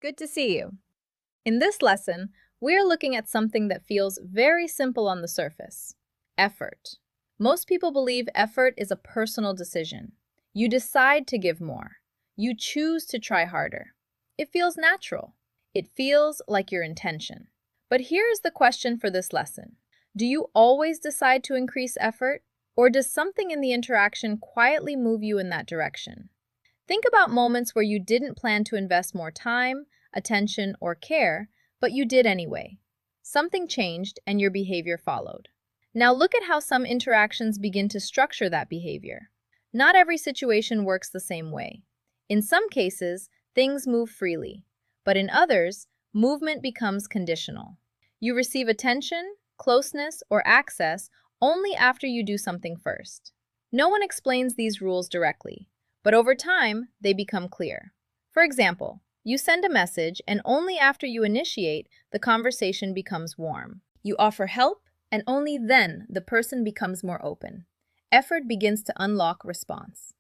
Good to see you. In this lesson, we're looking at something that feels very simple on the surface: effort. Most people believe effort is a personal decision. You decide to give more. You choose to try harder. It feels natural. It feels like your intention. But here is the question for this lesson. Do you always decide to increase effort, or does something in the interaction quietly move you in that direction? Think about moments where you didn't plan to invest more time, attention, or care, but you did anyway. Something changed and your behavior followed. Now look at how some interactions begin to structure that behavior. Not every situation works the same way. In some cases, things move freely, but in others, movement becomes conditional. You receive attention, closeness, or access only after you do something first. No one explains these rules directly, but over time, they become clear. For example, you send a message, and only after you initiate, the conversation becomes warm. You offer help, and only then the person becomes more open. Effort begins to unlock response.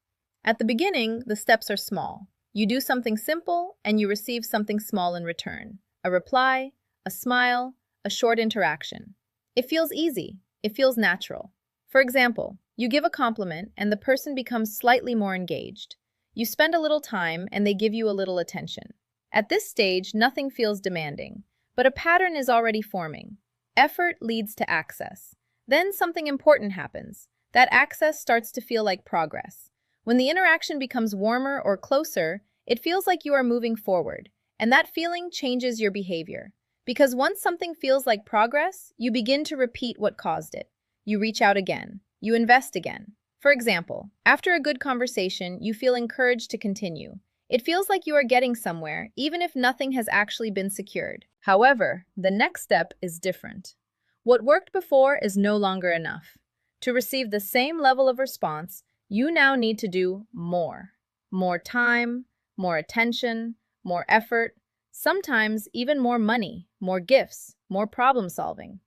At the beginning, the steps are small. You do something simple, and you receive something small in return: a reply, a smile, a short interaction. It feels easy. It feels natural. For example, you give a compliment and the person becomes slightly more engaged. You spend a little time and they give you a little attention. At this stage, nothing feels demanding, but a pattern is already forming. Effort leads to access. Then something important happens. That access starts to feel like progress. When the interaction becomes warmer or closer, it feels like you are moving forward, and that feeling changes your behavior. Because once something feels like progress, you begin to repeat what caused it. You reach out again. You invest again. For example, after a good conversation, you feel encouraged to continue. It feels like you are getting somewhere, even if nothing has actually been secured. However, the next step is different. What worked before is no longer enough. To receive the same level of response, you now need to do more. More time, more attention, more effort, sometimes even more money, more gifts, more problem solving.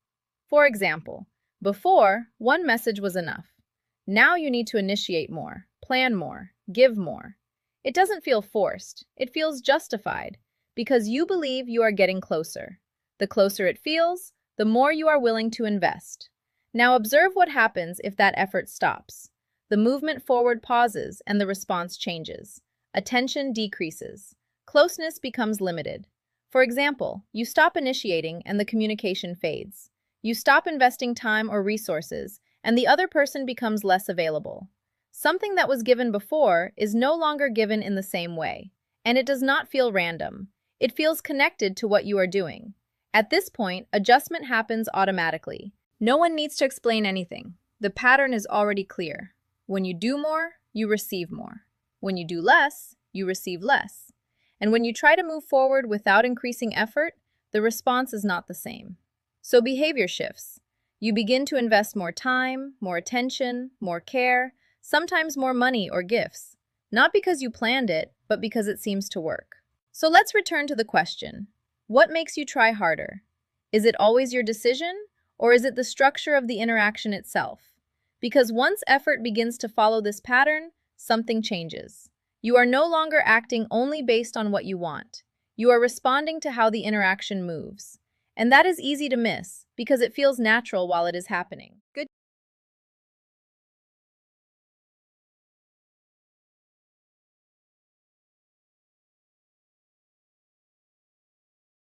For example, before, one message was enough. Now you need to initiate more, plan more, give more. It doesn't feel forced. It feels justified because you believe you are getting closer. The closer it feels, the more you are willing to invest. Now observe what happens if that effort stops. The movement forward pauses and the response changes. Attention decreases. Closeness becomes limited. For example, you stop initiating and the communication fades. You stop investing time or resources, and the other person becomes less available. Something that was given before is no longer given in the same way, and it does not feel random. It feels connected to what you are doing. At this point, adjustment happens automatically. No one needs to explain anything. The pattern is already clear. When you do more, you receive more. When you do less, you receive less. And when you try to move forward without increasing effort, the response is not the same. So behavior shifts. You begin to invest more time, more attention, more care, sometimes more money or gifts, not because you planned it, but because it seems to work. So let's return to the question. What makes you try harder? Is it always your decision, or is it the structure of the interaction itself? Because once effort begins to follow this pattern, something changes. You are no longer acting only based on what you want. You are responding to how the interaction moves. And that is easy to miss because it feels natural while it is happening. Good